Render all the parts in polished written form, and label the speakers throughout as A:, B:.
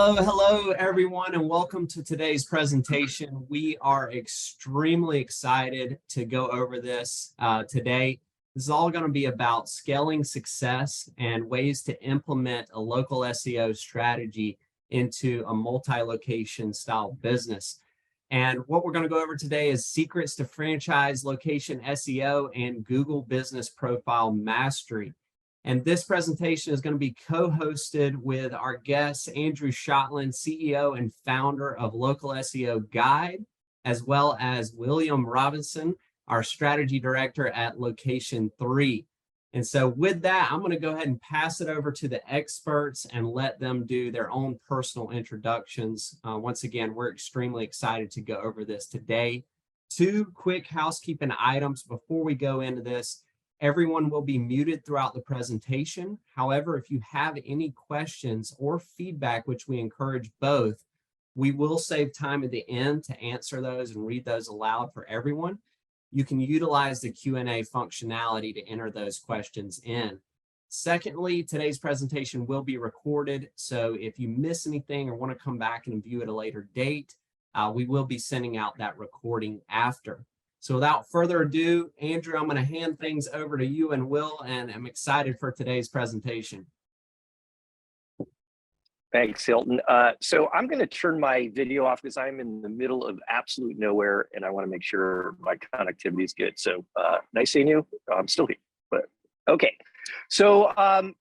A: Hello everyone, and welcome to today's presentation. We are extremely excited to go over this today. This is all going to be about scaling success and ways to implement a local SEO strategy into a multi-location style business. And what we're going to go over today is secrets to franchise location SEO and Google Business Profile Mastery. And this presentation is going to be co-hosted with our guest, Andrew Shotland, CEO and founder of Local SEO Guide, as well as William Robinson, our strategy director at Location 3. And so with that, I'm going to go ahead and pass it over to the experts and let them do their own personal introductions. Once again, we're extremely excited to go over this today. Two quick housekeeping items before we go into this. Everyone will be muted throughout the presentation. However, if you have any questions or feedback, which we encourage both, we will save time at the end to answer those and read those aloud for everyone. You can utilize the Q&A functionality to enter those questions in. Secondly, today's presentation will be recorded, so if you miss anything or want to come back and view at a later date, we will be sending out that recording after. So without further ado, Andrew, I'm going to hand things over to you and Will, and I'm excited for today's presentation.
B: Thanks, Hilton. So I'm going to turn my video off because I'm in the middle of absolute nowhere, and I want to make sure my connectivity is good. So nice seeing you. I'm still here, but okay. So Andrew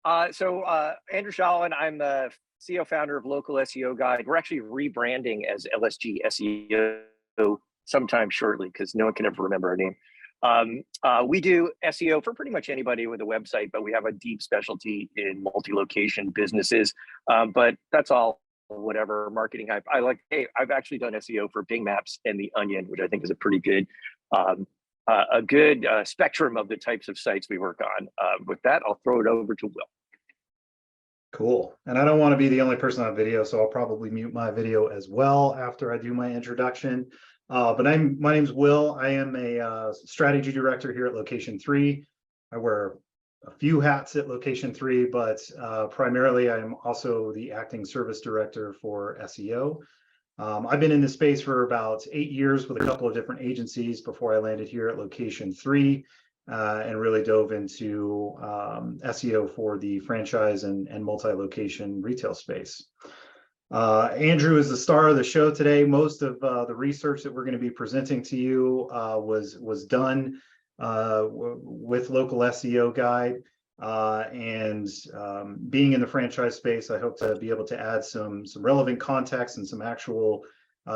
B: Shotland, I'm the CEO founder of Local SEO Guide. We're actually rebranding as LSG SEO sometime shortly because no one can ever remember our name. We do SEO for pretty much anybody with a website, but we have a deep specialty in multi-location businesses. But that's all whatever marketing hype. I've actually done SEO for Bing Maps and The Onion, which I think is a pretty good, spectrum of the types of sites we work on. With that, I'll throw it over to Will.
C: Cool. And I don't want to be the only person on video, so I'll probably mute my video as well after I do my introduction. But my name's Will. I am a strategy director here at Location 3. I wear a few hats at Location 3, but primarily I'm also the acting service director for SEO. I've been in this space for about 8 years with a couple of different agencies before I landed here at Location 3 and really dove into SEO for the franchise and multi-location retail space. Andrew is the star of the show today. Most of the research that we're going to be presenting to you was done with Local SEO Guide. And being in the franchise space, I hope to be able to add some relevant context and some actual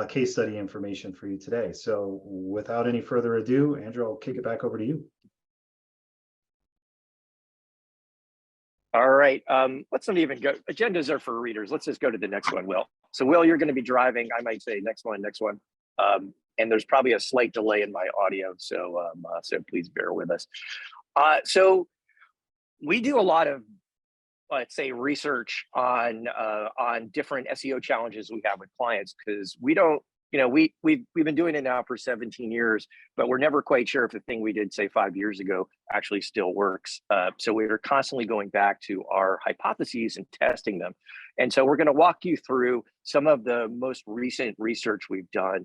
C: case study information for you today. So without any further ado, Andrew, I'll kick it back over to you.
B: All right, let's not even go. Agendas are for readers. Let's just go to the next one, Will. So Will, you're going to be driving. I might say next one. And there's probably a slight delay in my audio, so please bear with us. So we do a lot of, let's say, research on different SEO challenges we have with clients because we don't. We've been doing it now for 17 years, but we're never quite sure if the thing we did, say, 5 years ago actually still works. So we're constantly going back to our hypotheses and testing them. And so we're going to walk you through some of the most recent research we've done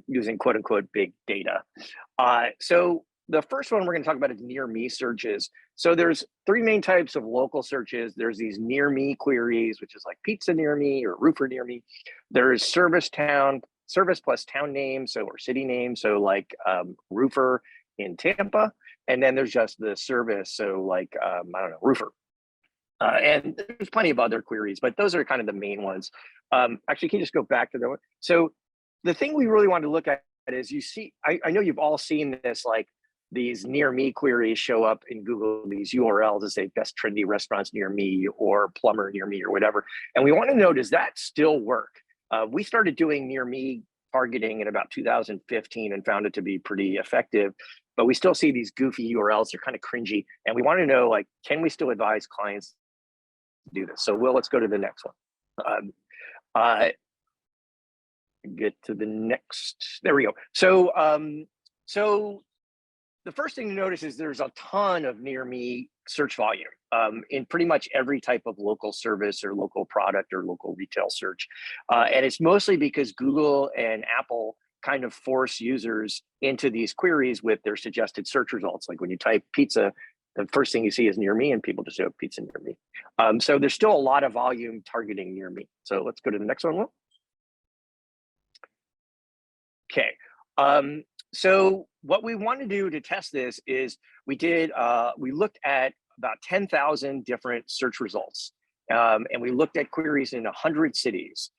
B: using quote unquote big data. So the first one we're going to talk about is near me searches. So there's three main types of local searches. There's these near me queries, which is like pizza near me or roofer near me. There's service plus town name, or city name, so like roofer in Tampa, and then there's just the service, so like I don't know, roofer. And there's plenty of other queries, but those are kind of the main ones. Actually, can you just go back to that one? So the thing we really want to look at is you see, I know you've all seen this, like these near me queries show up in Google, these URLs that say best trendy restaurants near me or plumber near me or whatever. And we want to know, does that still work? We started doing near me targeting in about 2015 and found it to be pretty effective, but we still see these goofy URLs. They're kind of cringy. And we want to know, like, can we still advise clients to do this? So Will, let's go to the next one. Get to the next, there we go. So the first thing to notice is there's a ton of near me search volume in pretty much every type of local service or local product or local retail search. And it's mostly because Google and Apple kind of force users into these queries with their suggested search results. Like when you type pizza, the first thing you see is near me, and people just show pizza near me. So there's still a lot of volume targeting near me. So let's go to the next one, Will. Okay. So what we want to do to test this is we looked at about 10,000 different search results, and we looked at queries in 100 cities.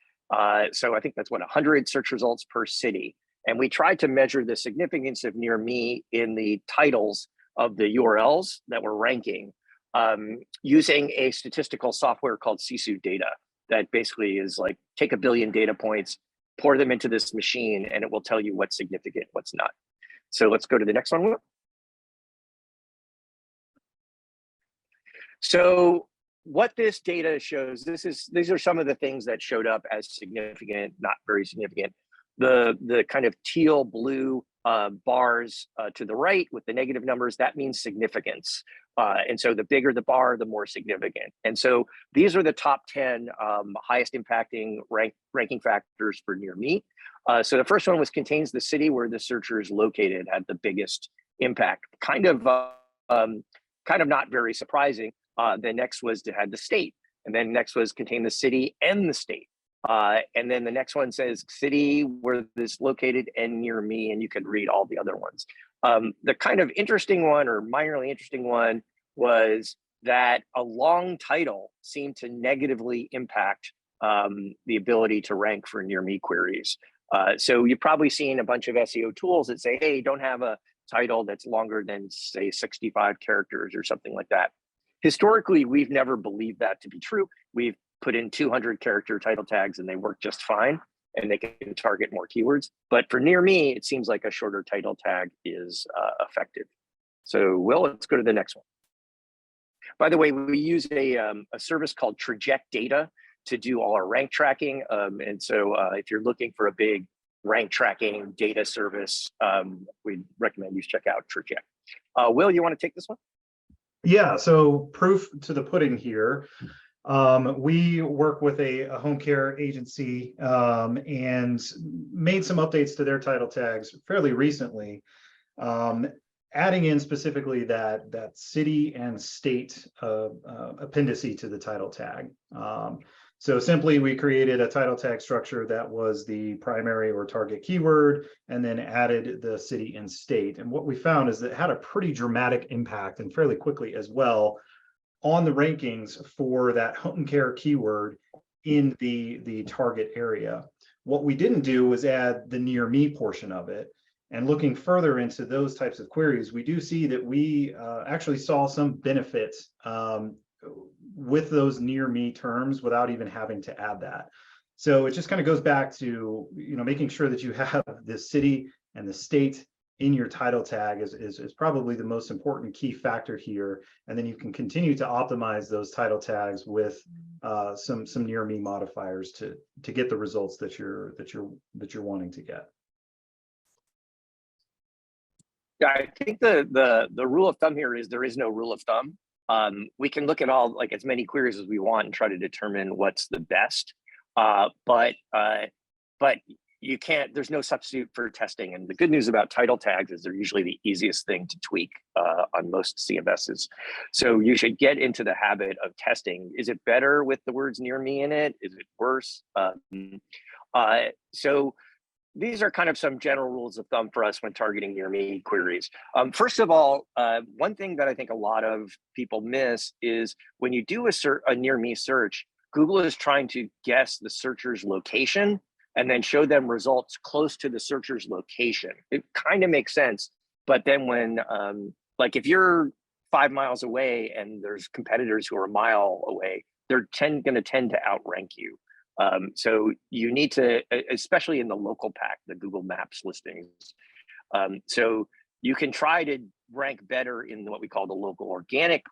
B: So I think that's what 100 search results per city. And we tried to measure the significance of near me in the titles of the URLs that we're ranking using a statistical software called CSU data that basically is like take 1 billion data points, pour them into this machine, and it will tell you what's significant, what's not. So let's go to the next one, Will. So what this data shows, these are some of the things that showed up as significant, not very significant. The kind of teal blue bars to the right with the negative numbers, that means significance. And so the bigger the bar, the more significant. And so these are the top 10 highest impacting ranking factors for near me. So the first one was contains the city where the searcher is located, had the biggest impact. Kind of not very surprising. The next was to had the state, and then next was contain the city and the state. And then the next one says city where this located and near me, and you could read all the other ones. The kind of interesting one or minorly interesting one was that a long title seemed to negatively impact the ability to rank for near me queries. So you've probably seen a bunch of SEO tools that say, hey, don't have a title that's longer than say 65 characters or something like that. Historically, we've never believed that to be true. We've put in 200 character title tags and they work just fine and they can target more keywords. But for near me, it seems like a shorter title tag is effective. So Will, let's go to the next one. By the way, we use a service called Traject Data to do all our rank tracking. And so if you're looking for a big rank tracking data service, we'd recommend you check out Traject. Will, you want to take this one?
C: Yeah, so proof to the pudding here. We work with a home care agency and made some updates to their title tags fairly recently, adding in specifically that city and state appendice to the title tag. So simply we created a title tag structure that was the primary or target keyword and then added the city and state. And what we found is that it had a pretty dramatic impact and fairly quickly as well on the rankings for that home care keyword in the target area. What we didn't do was add the near me portion of it. And looking further into those types of queries, we do see that we actually saw some benefits with those near me terms without even having to add that. So it just kind of goes back to, making sure that you have the city and the state in your title tag is probably the most important key factor here. And then you can continue to optimize those title tags with some near me modifiers to get the results that you're wanting to get.
B: Yeah, I think the rule of thumb here is there is no rule of thumb. We can look at all like as many queries as we want and try to determine what's the best. But you can't, there's no substitute for testing. And the good news about title tags is they're usually the easiest thing to tweak on most CMSs. So you should get into the habit of testing. Is it better with the words near me in it? Is it worse? So these are kind of some general rules of thumb for us when targeting near me queries. First of all, one thing that I think a lot of people miss is when you do a near me search, Google is trying to guess the searcher's location and then show them results close to the searcher's location. It kind of makes sense. But then when, like if you're 5 miles away and there's competitors who are a mile away, they're going to tend to outrank you. So you need to, especially in the local pack, the Google Maps listings. So you can try to rank better in what we call the local organic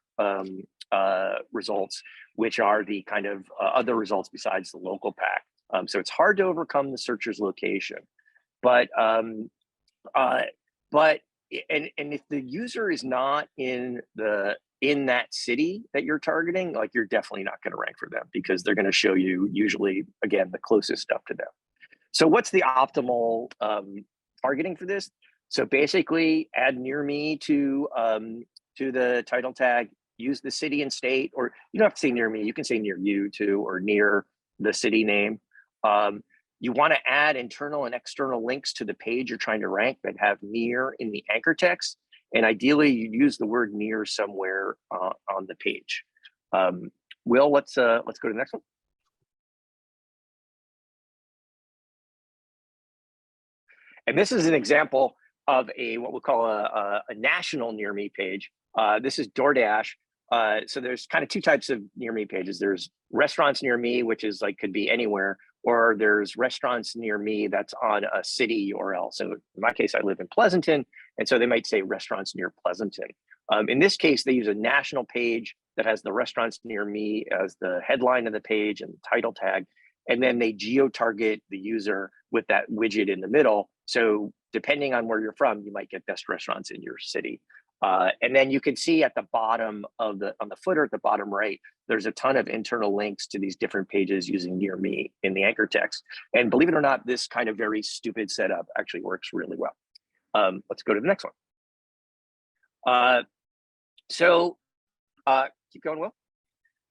B: results, which are the kind of other results besides the local pack. So it's hard to overcome the searcher's location, but and if the user is not in that city that you're targeting, like you're definitely not going to rank for them because they're going to show you usually, again, the closest stuff to them. So what's the optimal targeting for this? So basically add near me to the title tag, use the city and state, or you don't have to say near me, you can say near you too, or near the city name. You want to add internal and external links to the page you're trying to rank that have near in the anchor text. And ideally you use the word near somewhere on the page. Will, let's go to the next one. And this is an example of what we'll call a national near me page. This is DoorDash. So there's kind of two types of near me pages. There's restaurants near me, which is like could be anywhere, or there's restaurants near me that's on a city URL. So in my case, I live in Pleasanton, and so they might say restaurants near Pleasanton. In this case, they use a national page that has the restaurants near me as the headline of the page and the title tag, and then they geo-target the user with that widget in the middle. So depending on where you're from, you might get best restaurants in your city. And then you can see at the bottom on the footer at the bottom right, there's a ton of internal links to these different pages using near me in the anchor text. And believe it or not, this kind of very stupid setup actually works really well. Let's go to the next one. Keep going, Will.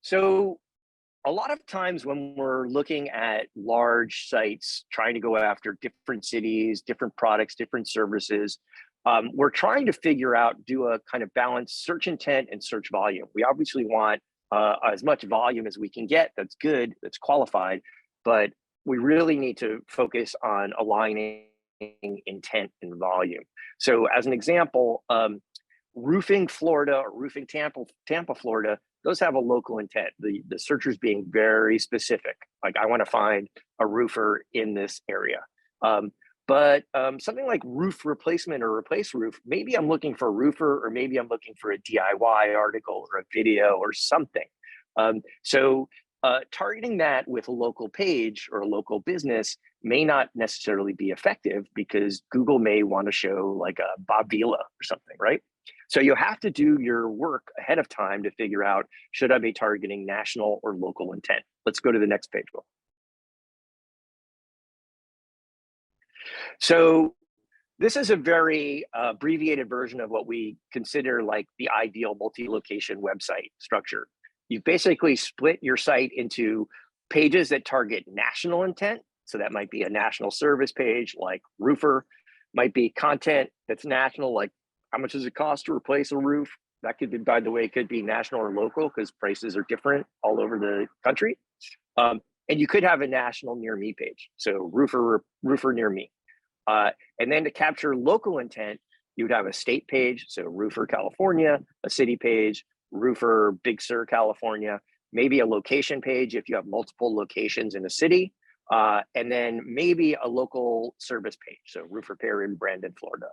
B: So a lot of times when we're looking at large sites, trying to go after different cities, different products, different services, we're trying to figure out, do a kind of balance search intent and search volume. We obviously want as much volume as we can get that's good, that's qualified, but we really need to focus on aligning intent and volume. So as an example, roofing Florida or roofing Tampa, Florida, those have a local intent. The searcher's being very specific. Like I want to find a roofer in this area. But something like roof replacement or replace roof, maybe I'm looking for a roofer, or maybe I'm looking for a DIY article or a video or something. So targeting that with a local page or a local business may not necessarily be effective because Google may want to show like a Bob Vila or something, right? So you have to do your work ahead of time to figure out, should I be targeting national or local intent? Let's go to the next page, Will. So this is a very abbreviated version of what we consider like the ideal multi-location website structure. You basically split your site into pages that target national intent. So that might be a national service page like roofer, might be content that's national, like how much does it cost to replace a roof? That could be, by the way, could be national or local because prices are different all over the country. And you could have a national near me page. So roofer near me. And then to capture local intent, you would have a state page. So roofer California, a city page, roofer Big Sur, California, maybe a location page if you have multiple locations in a city. And then maybe a local service page. So roof repair in Brandon, Florida.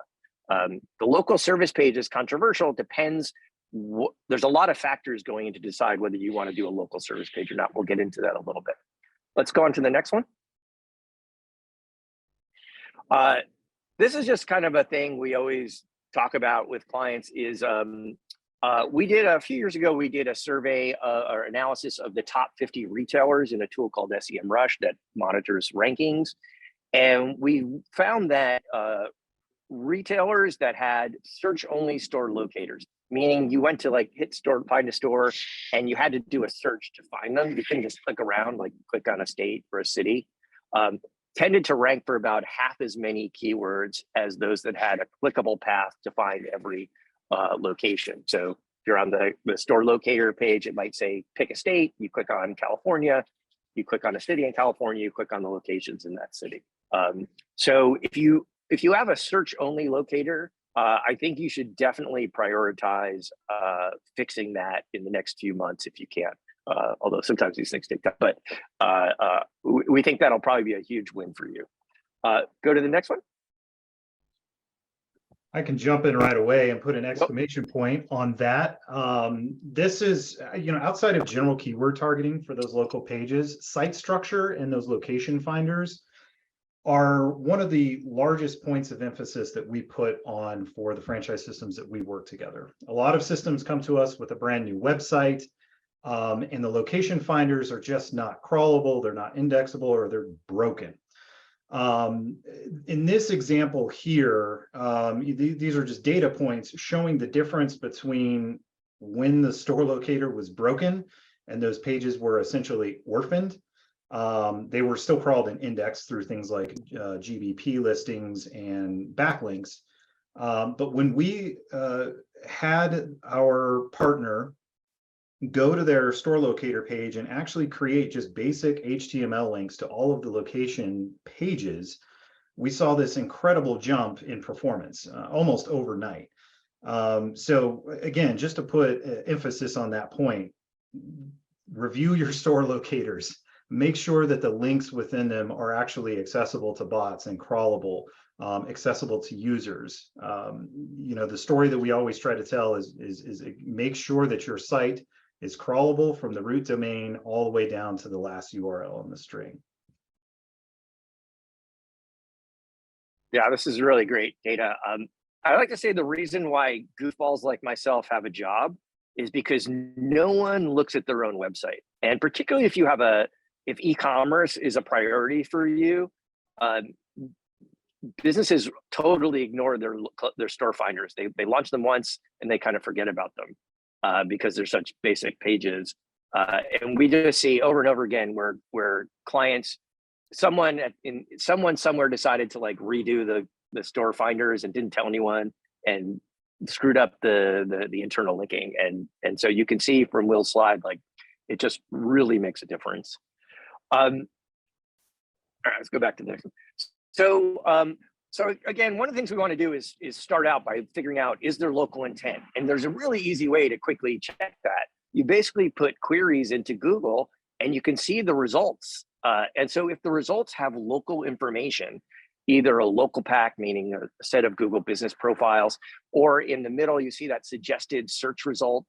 B: The local service page is controversial, depends. There's a lot of factors going in to decide whether you want to do a local service page or not. We'll get into that a little bit. Let's go on to the next one. This is just kind of a thing we always talk about with clients is we did a few years ago, we did a survey or analysis of the top 50 retailers in a tool called SEMrush that monitors rankings. And we found that retailers that had search only store locators, meaning you went to like hit store, find a store, and you had to do a search to find them. You couldn't just click around, like click on a state or a city. Tended to rank for about half as many keywords as those that had a clickable path to find every location. So if you're on the store locator page, it might say pick a state, you click on California, you click on a city in California, you click on the locations in that city. So if you have a search only locator, I think you should definitely prioritize fixing that in the next few months if you can. Although sometimes these things take time, but we think that'll probably be a huge win for you. Go to the next one.
C: I can jump in right away and put an exclamation point on that. This is, outside of general keyword targeting for those local pages, site structure and those location finders are one of the largest points of emphasis that we put on for the franchise systems that we work together. A lot of systems come to us with a brand new website, and the location finders are just not crawlable, they're not indexable, or they're broken. In this example here, these are just data points showing the difference between when the store locator was broken and those pages were essentially orphaned. They were still crawled and indexed through things like GBP listings and backlinks. But when we had our partner go to their store locator page and actually create just basic HTML links to all of the location pages, we saw this incredible jump in performance almost overnight. So again, just to put emphasis on that point, review your store locators. Make sure that the links within them are actually accessible to bots and crawlable, accessible to users. You know, the story that we always try to tell is make sure that your site is crawlable from the root domain all the way down to the last URL in the string.
B: Yeah, this is really great data. I like to say the reason why goofballs like myself have a job is because no one looks at their own website. And particularly if you have if e-commerce is a priority for you, businesses totally ignore their store finders. They launch them once and they kind of forget about them because they're such basic pages. And we just see over and over again where clients, someone somewhere decided to like redo the store finders and didn't tell anyone and screwed up the internal linking. And so you can see from Will's slide, like it just really makes a difference. All right, let's go back to the next one. So again, one of the things we want to do is start out by figuring out, is there local intent? And there's a really easy way to quickly check that. You basically put queries into Google and you can see the results. And so if the results have local information, either a local pack, meaning a set of Google business profiles, or in the middle, you see that suggested search result.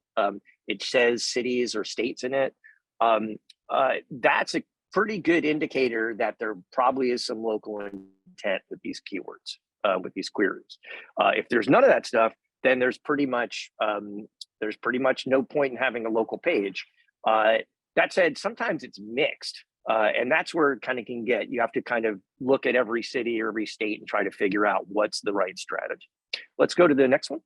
B: It says cities or states in it. That's a pretty good indicator that there probably is some local intent with these keywords, with these queries. If there's none of that stuff, then there's pretty much no point in having a local page. That said, sometimes it's mixed. And that's where it kind of can get, you have to kind of look at every city or every state and try to figure out what's the right strategy. Let's go to the next one.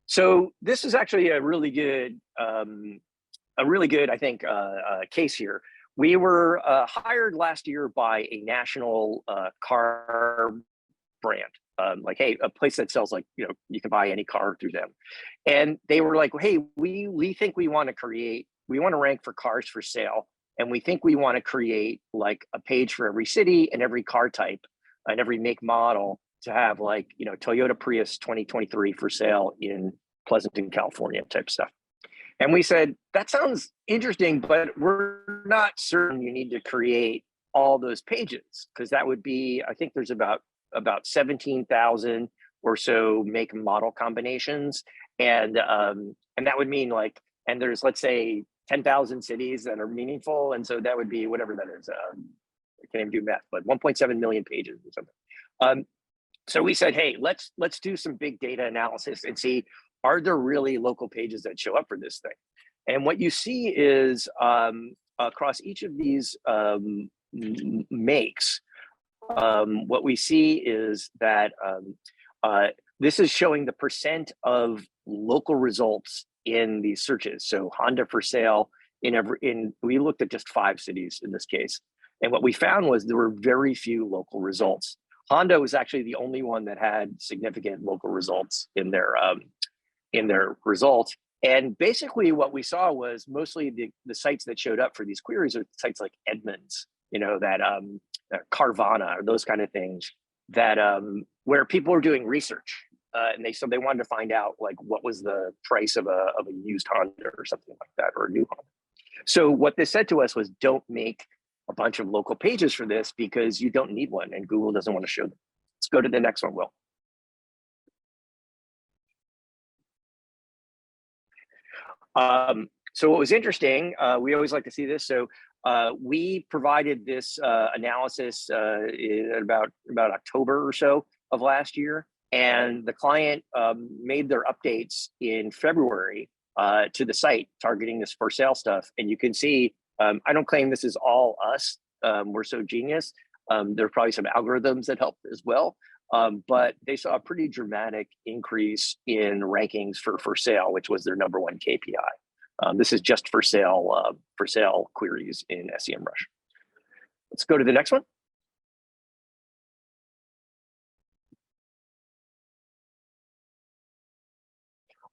B: So this is actually a really good, I think, case here. We were hired last year by a national car brand, like, hey, a place that sells, like, you know, you can buy any car through them. And they were like, hey, we think we want to rank for cars for sale. And we think we want to create like a page for every city and every car type and every make model to have, like, you know, Toyota Prius 2023 for sale in Pleasanton, California type stuff. And we said, that sounds interesting, but we're not certain you need to create all those pages, because that would be, I think there's about 17,000 or so make and model combinations. And that would mean, like, and there's, let's say, 10,000 cities that are meaningful. And so that would be whatever that is. I can't even do math, but 1.7 million pages or something. So we said, hey, let's do some big data analysis and see, are there really local pages that show up for this thing? And what you see is across each of these makes, what we see is that this is showing the percent of local results in these searches. So Honda for sale we looked at just 5 cities in this case. And what we found was there were very few local results. Honda was actually the only one that had significant local results in their results. And basically what we saw was mostly the sites that showed up for these queries are sites like Edmunds, you know, that Carvana, or those kind of things, that where people are doing research. And they wanted to find out, like, what was the price of a used Honda or something like that, or a new Honda. So what this said to us was, don't make a bunch of local pages for this, because you don't need one and Google doesn't want to show them. Let's go to the next one, Will. So what was interesting, we always like to see this. So We provided this analysis in about October or so of last year, and the client made their updates in February to the site targeting this for sale stuff. And you can see, I don't claim this is all us. We're so genius. There are probably some algorithms that help as well. But they saw a pretty dramatic increase in rankings for sale, which was their #1 KPI. This is just for sale queries in SEMrush. Let's go to the next one.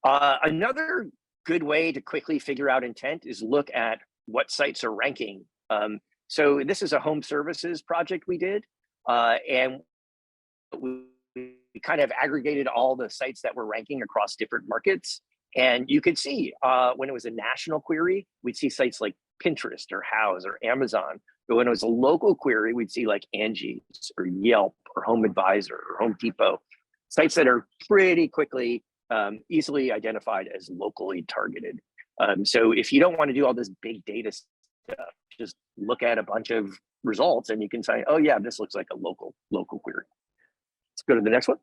B: Another good way to quickly figure out intent is look at what sites are ranking. So this is a home services project we did, and we kind of aggregated all the sites that were ranking across different markets. And you could see when it was a national query, we'd see sites like Pinterest or Houzz or Amazon. But when it was a local query, we'd see like Angie's or Yelp or Home Advisor or Home Depot, sites that are pretty quickly easily identified as locally targeted. So if you don't want to do all this big data stuff, just look at a bunch of results and you can say, oh yeah, this looks like a local query. Let's go to the next one.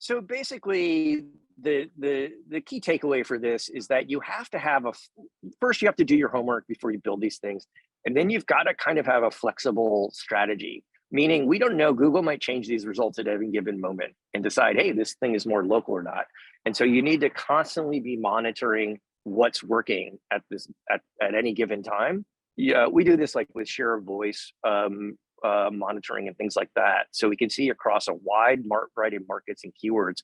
B: So basically the key takeaway for this is that you have to have first you have to do your homework before you build these things. And then you've got to kind of have a flexible strategy, meaning we don't know, Google might change these results at any given moment and decide, hey, this thing is more local or not. And so you need to constantly be monitoring what's working at any given time. Yeah, we do this like with share of voice monitoring and things like that. So we can see across a wide variety of markets and keywords,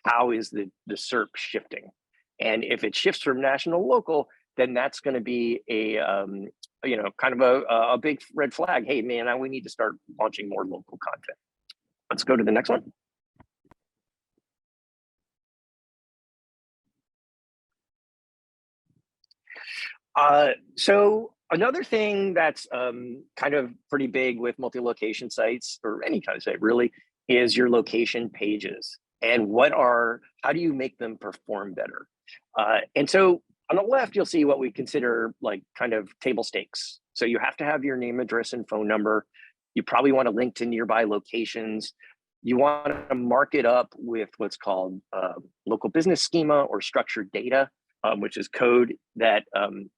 B: how is the SERP shifting? And if it shifts from national to local, then that's going to be a kind of a big red flag. Hey man, we need to start launching more local content. Let's go to the next one. So another thing that's kind of pretty big with multi-location sites, or any kind of site really, is your location pages and how do you make them perform better? And so on the left, you'll see what we consider like kind of table stakes. So you have to have your name, address, and phone number. You probably want to link to nearby locations. You want to mark it up with what's called local business schema or structured data, which is code that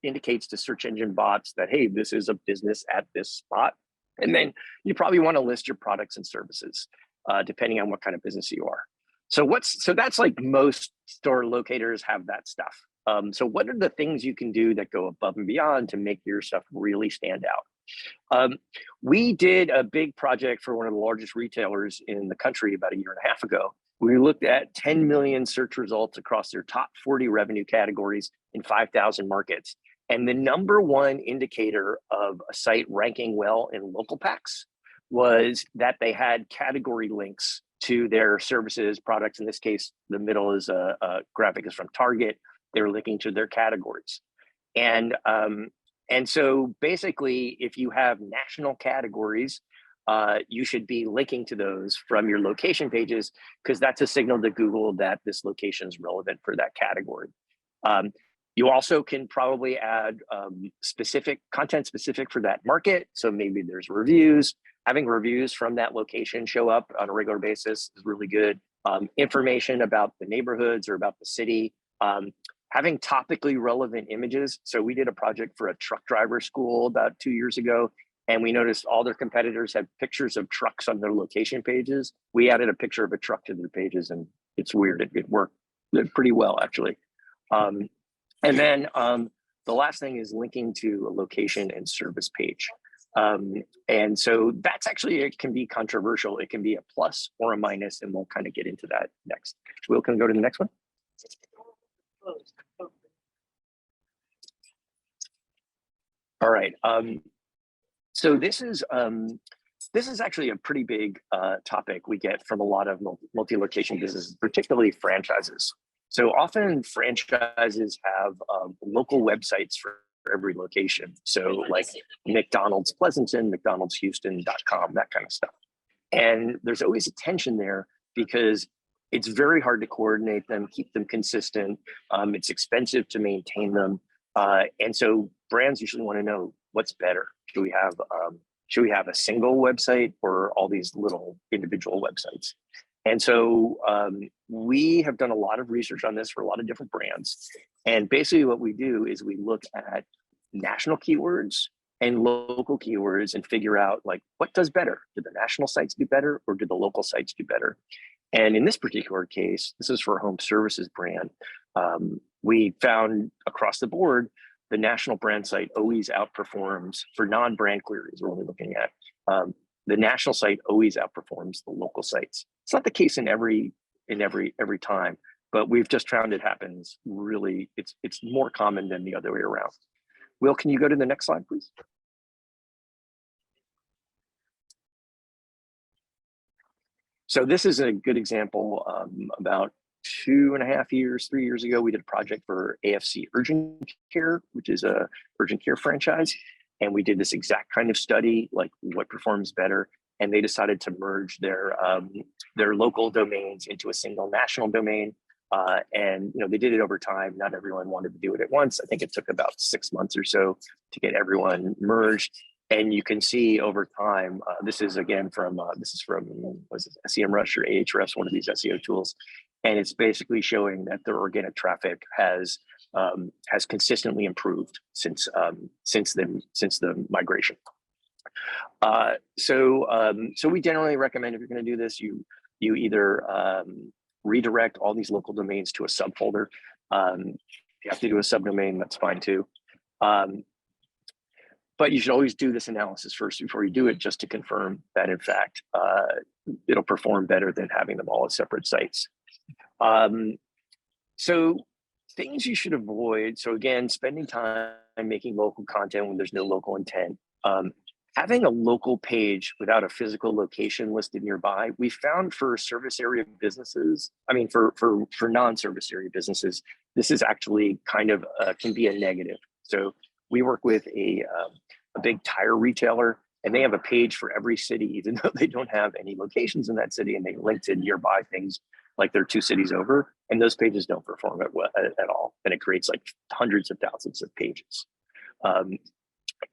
B: indicates to search engine bots that, hey, this is a business at this spot. And then you probably want to list your products and services, depending on what kind of business you are. So that's like most store locators have that stuff. So what are the things you can do that go above and beyond to make your stuff really stand out? We did a big project for one of the largest retailers in the country about 1.5 years ago. We looked at 10 million search results across their top 40 revenue categories in 5,000 markets. And the #1 indicator of a site ranking well in local packs was that they had category links to their services, products. In this case, the middle is a graphic is from Target. They're linking to their categories. And so basically, if you have national categories, you should be linking to those from your location pages, because that's a signal to Google that this location is relevant for that category. You also can probably add content specific for that market. So maybe there's reviews. Having reviews from that location show up on a regular basis is really good. Information about the neighborhoods or about the city. Having topically relevant images. So we did a project for a truck driver school about 2 years ago, and we noticed all their competitors had pictures of trucks on their location pages. We added a picture of a truck to their pages, and it's weird. It worked pretty well, actually. And then the last thing is linking to a location and service page. And so that's actually, it can be controversial. It can be a plus or a minus, and we'll kind of get into that next. Will, can we go to the next one? All right. So this is actually a pretty big topic we get from a lot of multi-location businesses, particularly franchises. So often franchises have local websites for every location. So like McDonald's Pleasanton, McDonald's Houston.com, that kind of stuff. And there's always a tension there, because It's very hard to coordinate them, keep them consistent. It's expensive to maintain them. And so brands usually want to know what's better. Should we have a single website or all these little individual websites? And so we have done a lot of research on this for a lot of different brands. And basically what we do is we look at national keywords and local keywords and figure out like what does better. Do the national sites do better or do the local sites do better? And in this particular case, this is for a home services brand. We found across the board, the national brand site always outperforms for non-brand queries. We're only looking at the national site always outperforms the local sites. It's not the case in every time, but we've just found it happens really. It's more common than the other way around. Will, can you go to the next slide, please? So this is a good example. About 3 years ago, we did a project for AFC Urgent Care, which is a urgent care franchise. And we did this exact kind of study, like what performs better. And they decided to merge their local domains into a single national domain. And they did it over time. Not everyone wanted to do it at once. I think it took about 6 months or so to get everyone merged. And you can see over time, this is again from SEMrush or Ahrefs, one of these SEO tools, and it's basically showing that their organic traffic has consistently improved since the migration. So we generally recommend if you're going to do this, you either redirect all these local domains to a subfolder. If you have to do a subdomain, that's fine too. But you should always do this analysis first before you do it, just to confirm that in fact it'll perform better than having them all as separate sites. So things you should avoid. So again, spending time making local content when there's no local intent. Having a local page without a physical location listed nearby, we found for service area businesses, for non-service area businesses, this is actually kind of can be a negative. So we work with a big tire retailer, and they have a page for every city, even though they don't have any locations in that city, and they link to nearby things like they're 2 cities over, and those pages don't perform at all. And it creates like hundreds of thousands of pages.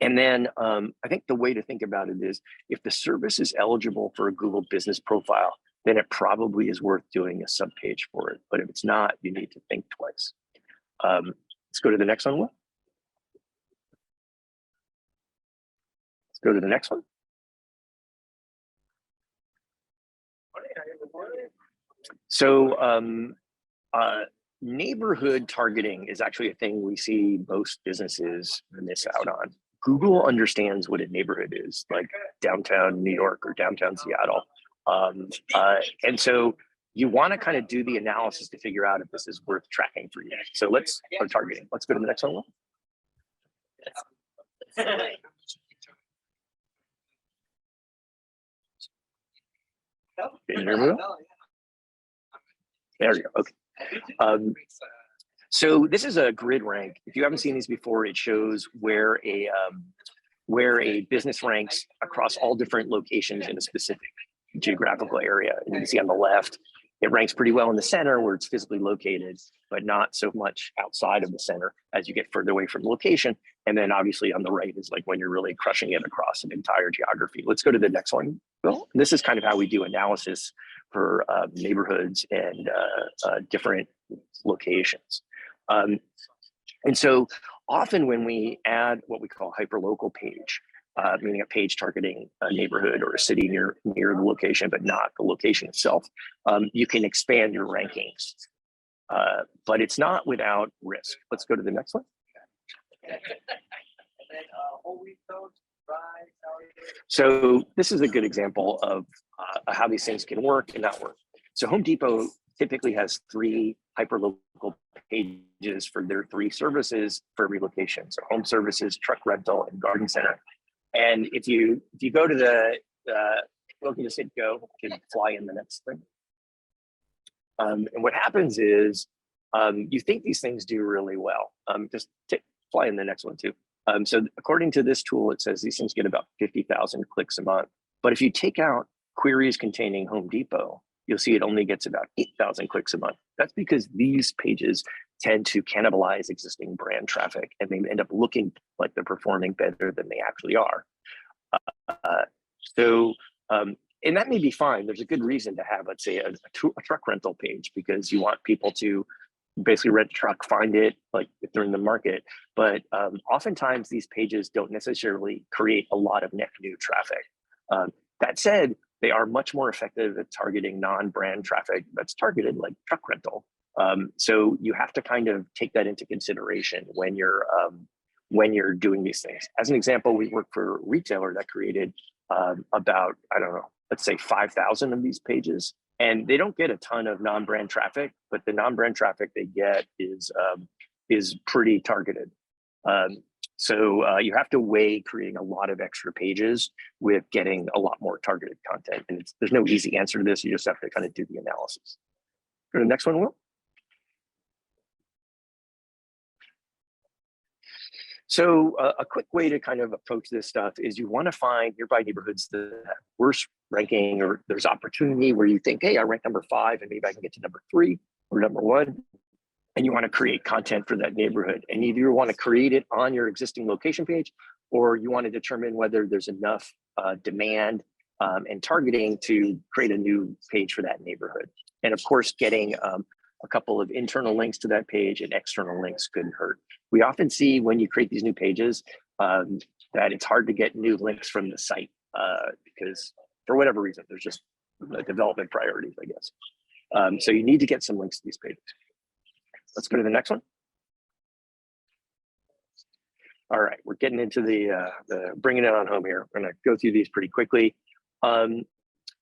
B: And then I think the way to think about it is if the service is eligible for a Google business profile, then it probably is worth doing a subpage for it. But if it's not, you need to think twice. Let's go to the next one, Will. Let's go to the next one. So neighborhood targeting is actually a thing we see most businesses miss out on. Google understands what a neighborhood is, like downtown New York or downtown Seattle. And so you want to kind of do the analysis to figure out if this is worth tracking for you. So let's go targeting. Let's go to the next one. Can you hear me? There you go. Okay. So this is a grid rank. If you haven't seen these before, it shows where a business ranks across all different locations in a specific geographical area. And you can see on the left, it ranks pretty well in the center where it's physically located, but not so much outside of the center as you get further away from the location. And then obviously on the right is like when you're really crushing it across an entire geography. Let's go to the next one, Bill. And this is kind of how we do analysis for neighborhoods and different locations. And so often when we add what we call hyperlocal page, meaning a page targeting a neighborhood or a city near the location, but not the location itself, you can expand your rankings. But it's not without risk. Let's go to the next one. So this is a good example of how these things can work and not work. So Home Depot typically has 3 hyperlocal pages for their 3 services for every location. So home services, truck rental, and garden center. And if you go to the, well, you just hit go, you can fly in the next thing. And what happens is you think these things do really well. Just fly in the next one too. So according to this tool, it says these things get about 50,000 clicks a month. But if you take out queries containing Home Depot, you'll see it only gets about 8,000 clicks a month. That's because these pages tend to cannibalize existing brand traffic, and they end up looking like they're performing better than they actually are. And that may be fine. There's a good reason to have, let's say, a truck rental page, because you want people to basically rent a truck, find it, like if they're in the market. But oftentimes these pages don't necessarily create a lot of net new traffic. That said, they are much more effective at targeting non-brand traffic that's targeted, like truck rental. So you have to kind of take that into consideration when you're doing these things. As an example, we work for a retailer that created about, I don't know, let's say 5,000 of these pages, and they don't get a ton of non-brand traffic, but the non-brand traffic they get is pretty targeted. So you have to weigh creating a lot of extra pages with getting a lot more targeted content. And there's no easy answer to this. You just have to kind of do the analysis. Go to the next one, Will. So a quick way to kind of approach this stuff is you want to find nearby neighborhoods that have worse ranking, or there's opportunity where you think, hey, I rank number 5 and maybe I can get to number 3 or number 1. And you want to create content for that neighborhood. And either you want to create it on your existing location page, or you want to determine whether there's enough demand and targeting to create a new page for that neighborhood. And of course, getting a couple of internal links to that page and external links couldn't hurt. We often see when you create these new pages that it's hard to get new links from the site because for whatever reason, there's just development priorities, I guess. So you need to get some links to these pages. Let's go to the next one. All right, we're getting into the bringing it on home here. We're gonna go through these pretty quickly.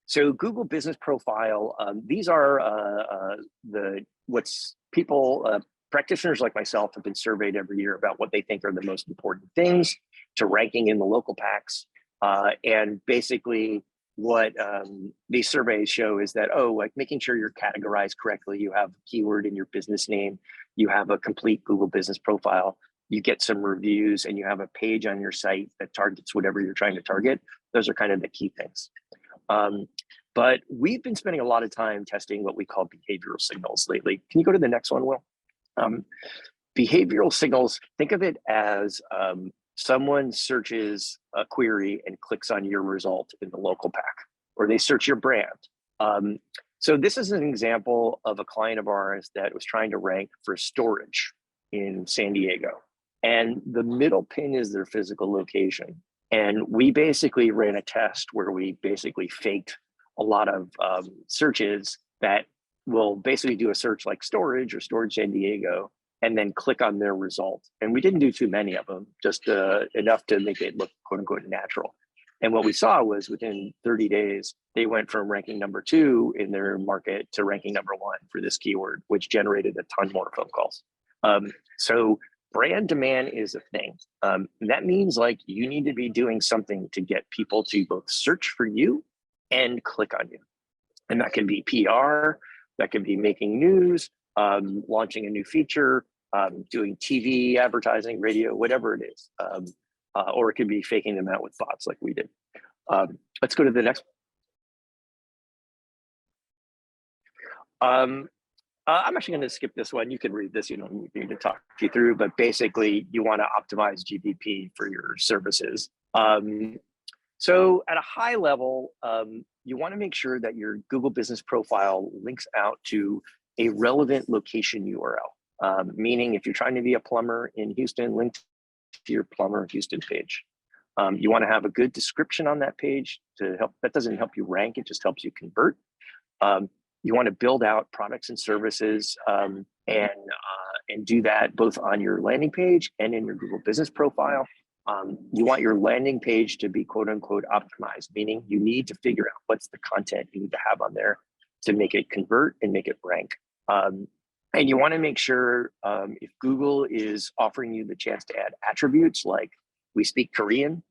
B: So Google Business Profile, these are practitioners like myself have been surveyed every year about what they think are the most important things to ranking in the local packs. And basically what these surveys show is that, like making sure you're categorized correctly, you have a keyword in your business name, you have a complete Google Business Profile, you get some reviews, and you have a page on your site that targets whatever you're trying to target. Those are kind of the key things. But we've been spending a lot of time testing what we call behavioral signals lately. Can you go to the next one, Will? Behavioral signals, think of it as someone searches a query and clicks on your result in the local pack, or they search your brand. So this is an example of a client of ours that was trying to rank for storage in San Diego. And the middle pin is their physical location. And we basically ran a test where we basically faked a lot of searches that will basically do a search like storage or storage San Diego, and then click on their result. And we didn't do too many of them, just enough to make it look quote unquote natural. And what we saw was within 30 days, they went from ranking number 2 in their market to ranking number 1 for this keyword, which generated a ton more phone calls. So brand demand is a thing. That means like you need to be doing something to get people to both search for you and click on you. And that can be PR, that can be making news, launching a new feature, doing TV advertising, radio, whatever it is. Or it could be faking them out with bots like we did. Let's go to the next. I'm actually going to skip this one. You can read this, you don't need to talk you through, but basically you want to optimize GBP for your services. So at a high level, you want to make sure that your Google Business Profile links out to a relevant location URL, meaning if you're trying to be a plumber in Houston, link to your plumber Houston page. You want to have a good description on that page to help. That doesn't help you rank, it just helps you convert. You want to build out products and services and do that both on your landing page and in your Google Business Profile. You want your landing page to be quote unquote optimized, meaning you need to figure out what's the content you need to have on there to make it convert and make it rank. And you want to make sure if Google is offering you the chance to add attributes like we speak Korean,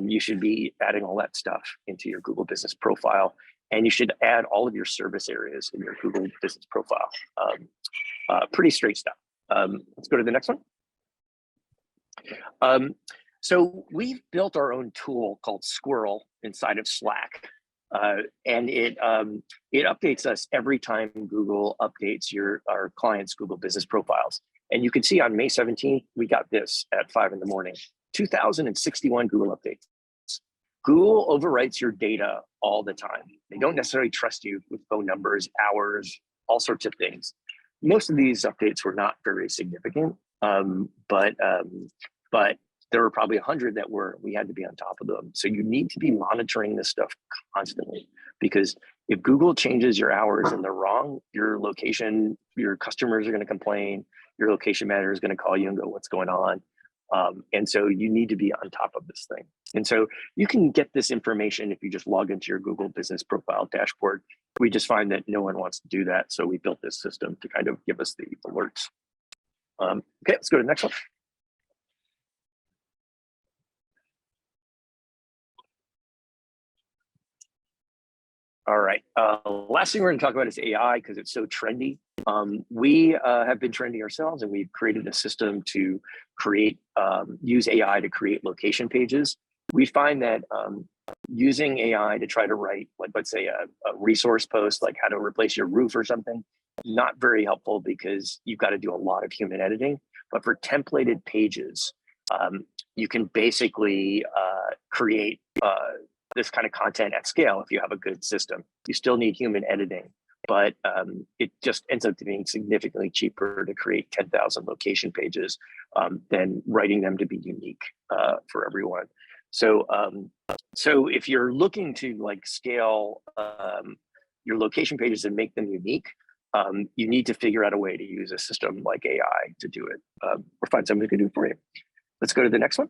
B: you should be adding all that stuff into your Google Business Profile. And you should add all of your service areas in your Google Business Profile. Pretty straight stuff. Let's go to the next one. So we've built our own tool called Squirrel inside of Slack. And it updates us every time Google updates our clients' Google business profiles. And you can see on May 17th, we got this at 5 in the morning, 2061 Google updates. Google overwrites your data all the time. They don't necessarily trust you with phone numbers, hours, all sorts of things. Most of these updates were not very significant, but there were probably 100 that we had to be on top of them. So you need to be monitoring this stuff constantly, because if Google changes your hours and they're wrong, your location, your customers are going to complain, your location manager is going to call you and go, what's going on? And so you need to be on top of this thing. And so you can get this information if you just log into your Google business profile dashboard. We just find that no one wants to do that. So we built this system to kind of give us the alerts. Okay, let's go to the next one. All right, last thing we're gonna talk about is AI, because it's so trendy. We have been trendy ourselves, and we've created a system to create, use AI to create location pages. We find that using AI to try to write, like, let's say a resource post, like how to replace your roof or something, not very helpful, because you've got to do a lot of human editing. But for templated pages, you can basically create this kind of content at scale if you have a good system. You still need human editing, but it just ends up being significantly cheaper to create 10,000 location pages than writing them to be unique for everyone. So if you're looking to like scale your location pages and make them unique, you need to figure out a way to use a system like AI to do it, or find somebody who can do it for you. Let's go to the next one.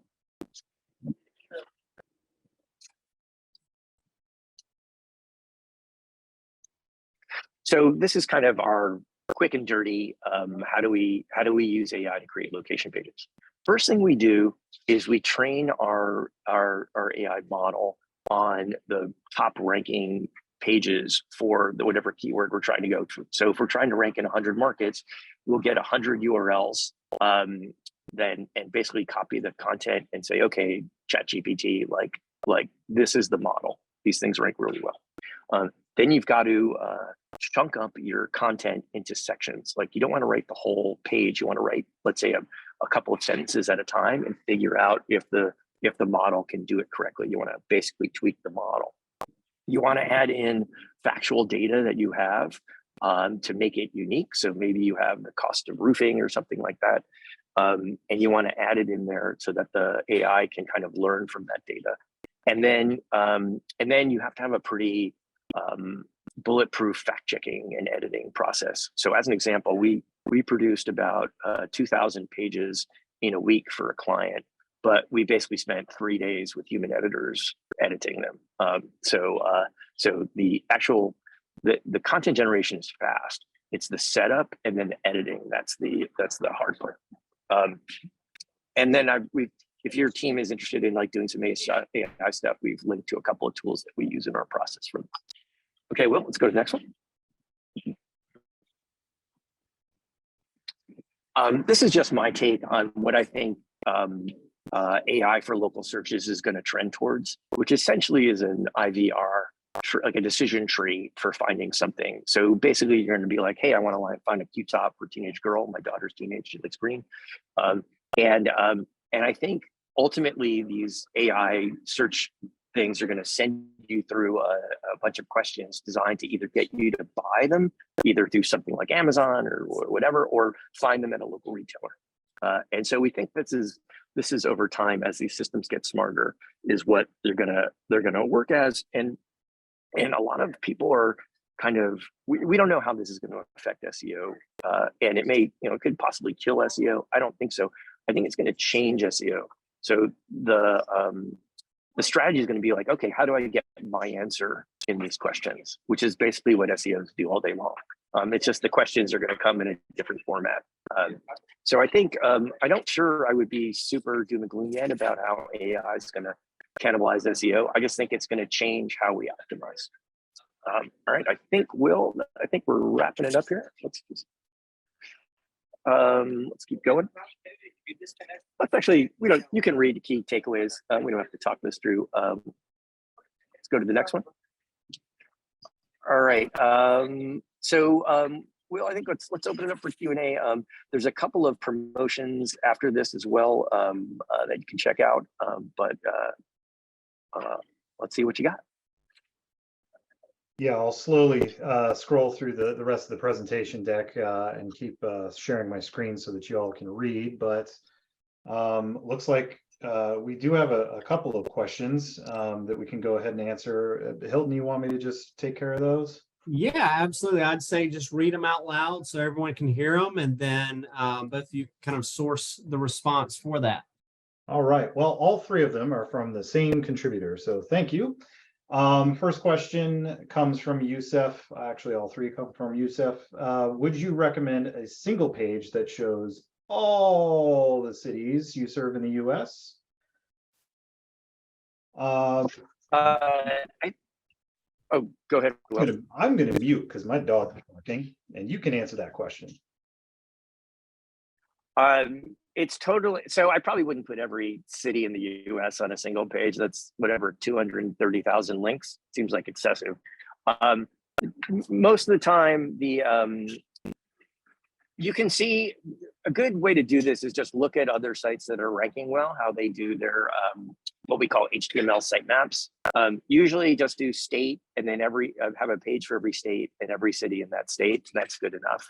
B: So this is kind of our quick and dirty, how do we use AI to create location pages? First thing we do is we train our AI model on the top ranking pages for the whatever keyword we're trying to go to. So if we're trying to rank in 100 markets, we'll get 100 URLs, then and basically copy the content and say, okay, ChatGPT, like this is the model. These things rank really well. Then you've got to chunk up your content into sections. Like, you don't want to write the whole page. You want to write, let's say, a couple of sentences at a time and figure out if the model can do it correctly. You want to basically tweak the model. You want to add in factual data that you have to make it unique. So maybe you have the cost of roofing or something like that. And you want to add it in there so that the AI can kind of learn from that data. And then you have to have a pretty bulletproof fact checking and editing process. So as an example, we produced about 2,000 pages in a week for a client, but we basically spent 3 days with human editors editing them. So the content generation is fast. It's the setup and then the editing that's the hard part. And then if your team is interested in like doing some AI stuff, we've linked to a couple of tools that we use in our process for them. Okay, well, let's go to the next one. This is just my take on what I think AI for local searches is going to trend towards, which essentially is an IVR, like a decision tree for finding something. So basically, you're going to be like, hey, I want to find a cute top for a teenage girl. My daughter's teenage, she likes green. And I think ultimately these AI search things are going to send you through a bunch of questions designed to either get you to buy them, either through something like Amazon or whatever, or find them at a local retailer. And so we think this is over time, as these systems get smarter, is what they're gonna work as. And a lot of people are kind of, we don't know how this is going to affect SEO, and it may, it could possibly kill SEO. I don't think so. I think it's going to change SEO. So the strategy is going to be like, okay, how do I get my answer in these questions? Which is basically what SEOs do all day long. It's just the questions are going to come in a different format. So I think I'm not sure I would be super doom and gloom yet about how AI is going to cannibalize SEO. I just think it's going to change how we optimize. All right, I think we're wrapping it up here. Let's keep going. Let's actually, you can read the key takeaways. We don't have to talk this through. Let's go to the next one. All right. Will, I think let's open it up for Q&A. There's a couple of promotions after this as well that you can check out. Let's see what you got.
C: Yeah, I'll slowly scroll through the rest of the presentation deck and keep sharing my screen so that you all can read. But looks like we do have a couple of questions that we can go ahead and answer. Hilton, you want me to just take care of those?
A: Yeah, absolutely. I'd say just read them out loud so everyone can hear them, and then both of you kind of source the response for that.
C: All right. Well, all three of them are from the same contributor, so thank you. First question comes from Youssef. Actually, all three come from Youssef. Would you recommend a single page that shows all the cities you serve in the US?
B: Oh, go ahead. Will.
C: I'm gonna mute because my dog is barking, and you can answer that question.
B: It's totally, so I probably wouldn't put every city in the US on a single page. That's whatever, 230,000 links. Seems like excessive. Most of the time, you can see a good way to do this is just look at other sites that are ranking well, how they do their what we call HTML sitemaps. Usually just do state and then have a page for every state and every city in that state. That's good enough.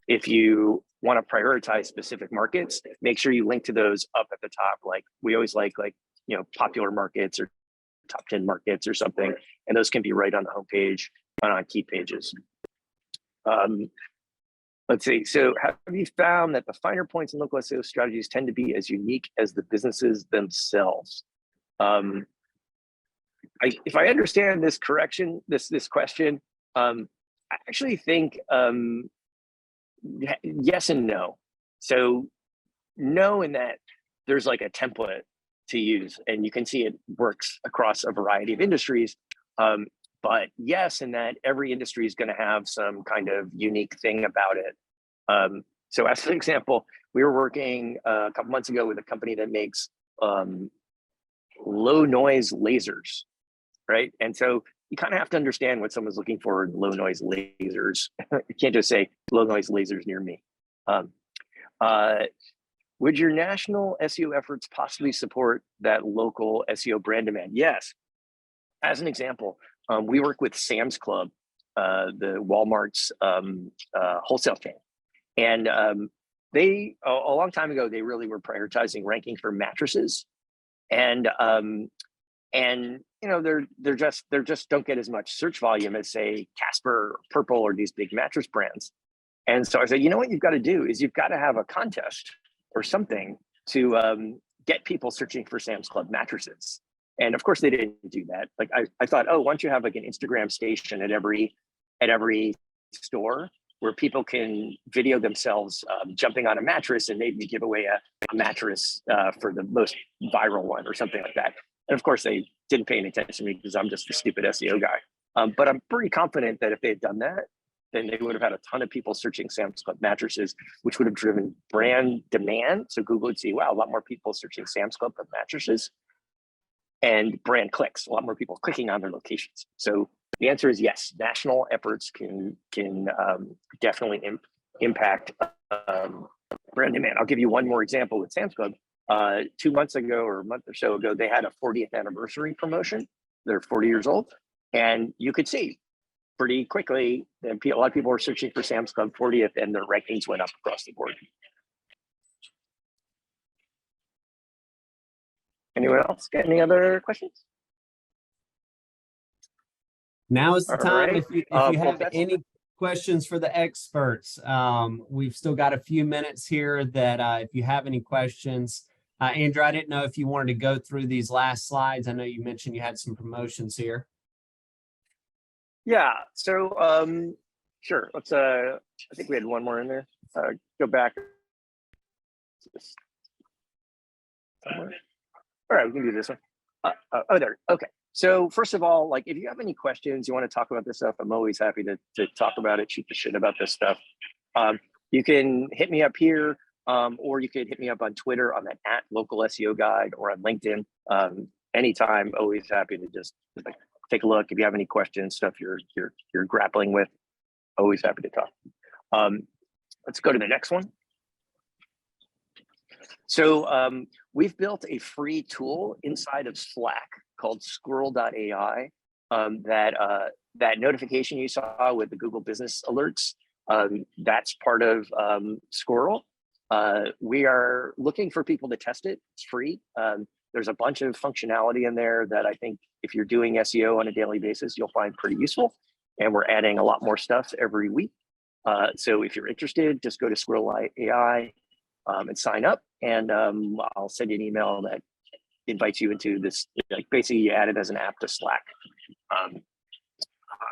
B: If you want to prioritize specific markets, make sure you link to those up at the top. Like we always like popular markets or top 10 markets or something, and those can be right on the homepage and on key pages. Let's see. So have you found that the finer points in local SEO strategies tend to be as unique as the businesses themselves? If I understand this question, I actually think yes and no. So no, in that there's like a template to use and you can see it works across a variety of industries. But yes, in that every industry is going to have some kind of unique thing about it. So as an example, we were working a couple months ago with a company that makes low noise lasers, right? And so you kind of have to understand what someone's looking for in low noise lasers. You can't just say low noise lasers near me. Would your national SEO efforts possibly support that local SEO brand demand? Yes. As an example, we work with Sam's Club, the Walmart's wholesale chain. And they, a long time ago, they really were prioritizing ranking for mattresses. And you know, they're just don't get as much search volume as say Casper or Purple or these big mattress brands. And so I said, you know what you've got to do is you've got to have a contest or something to get people searching for Sam's Club mattresses. And of course they didn't do that. Like I thought, oh, why don't you have like an Instagram station at every store where people can video themselves jumping on a mattress and maybe give away a mattress for the most viral one or something like that. And of course they didn't pay any attention to me because I'm just a stupid SEO guy. But I'm pretty confident that if they had done that, then they would have had a ton of people searching Sam's Club mattresses, which would have driven brand demand. So Google would see, wow, a lot more people searching Sam's Club mattresses, and brand clicks, a lot more people clicking on their locations. So the answer is yes, national efforts can definitely impact brand demand. I'll give you one more example with Sam's Club. 2 months ago or a month or so ago, they had a 40th anniversary promotion. They're 40 years old. And you could see pretty quickly that a lot of people were searching for Sam's Club 40th and their rankings went up across the board. Anyone else got any other questions?
A: Now is the time.
B: Right.
A: If you have any questions for the experts, we've still got a few minutes here that if you have any questions, Andrew, I didn't know if you wanted to go through these last slides. I know you mentioned you had some promotions here.
B: Yeah, so sure. Let's I think we had one more in there. Go back. All right, we can do this one. Oh, there. Okay. So first of all, like if you have any questions, you want to talk about this stuff, I'm always happy to talk about it, shoot the shit about this stuff. You can hit me up here, or you could hit me up on Twitter on that @Local SEO Guide or on LinkedIn. Anytime, always happy to just like take a look. If you have any questions, stuff you're grappling with, always happy to talk. Let's go to the next one. So we've built a free tool inside of Slack called squirrel.ai. That notification you saw with the Google Business Alerts, that's part of Squirrel. We are looking for people to test it. It's free. There's a bunch of functionality in there that I think if you're doing SEO on a daily basis, you'll find pretty useful. And we're adding a lot more stuff every week. So if you're interested, just go to squirrel.ai and sign up. And I'll send you an email that invites you into this, like basically you add it as an app to Slack.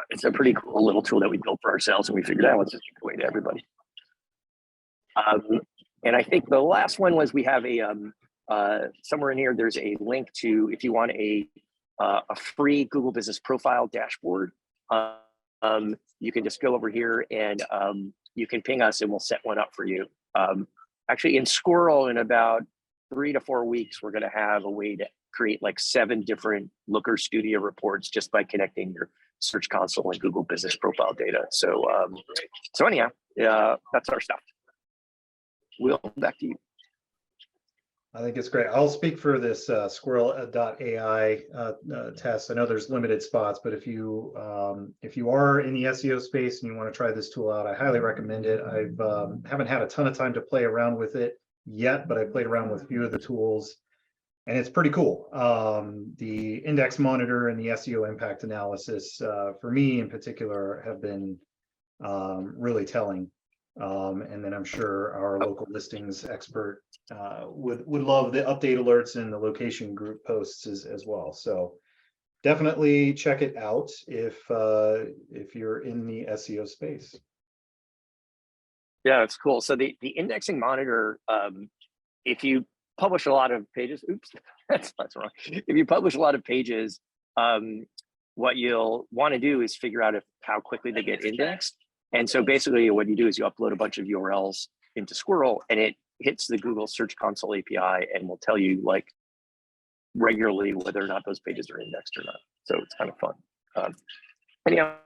B: It's a pretty cool little tool that we built for ourselves, and we figured out let's just give it away to everybody. And I think the last one was we have a somewhere in here there's a link to if you want a free Google Business Profile dashboard. You can just go over here and you can ping us and we'll set one up for you. Actually, in Squirrel, in about 3 to 4 weeks, we're going to have a way to create like 7 different Looker Studio reports just by connecting your Search Console and Google Business Profile data. So, so anyhow, that's our stuff. Will, back to you.
C: I think it's great. I'll speak for this squirrel.ai test. I know there's limited spots, but if you are in the SEO space and you want to try this tool out, I highly recommend it. I haven't had a ton of time to play around with it yet, but I played around with a few of the tools, and it's pretty cool. The index monitor and the SEO impact analysis, for me in particular, have been really telling. And then I'm sure our local listings expert would love the update alerts and the location group posts as well. So definitely check it out if you're in the SEO space.
B: Yeah, it's cool. So the indexing monitor, if you publish a lot of pages, oops, that's wrong. If you publish a lot of pages, what you'll want to do is figure out how quickly they get indexed. And so basically what you do is you upload a bunch of URLs into Squirrel and it hits the Google Search Console API and will tell you like regularly whether or not those pages are indexed or not. So it's kind of fun. Anyhow,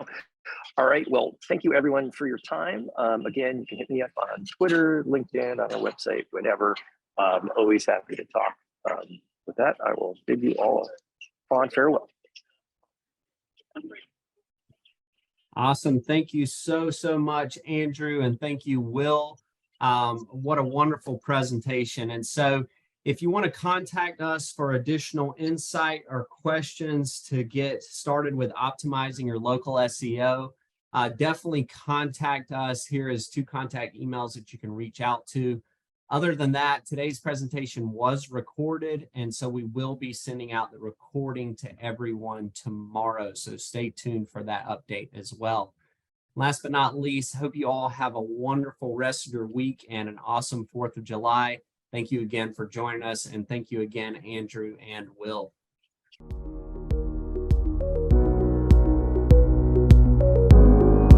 B: all right. Well, thank you everyone for your time. Again, you can hit me up on Twitter, LinkedIn, on our website, whatever. Always happy to talk. With that, I will bid you all a fond farewell.
A: Awesome. Thank you so much, Andrew. And thank you, Will. What a wonderful presentation. And so if you want to contact us for additional insight or questions to get started with optimizing your local SEO, definitely contact us. Here is 2 contact emails that you can reach out to. Other than that, today's presentation was recorded, and so we will be sending out the recording to everyone tomorrow. So stay tuned for that update as well. Last but not least, hope you all have a wonderful rest of your week and an awesome 4th of July. Thank you again for joining us, and thank you again, Andrew and Will.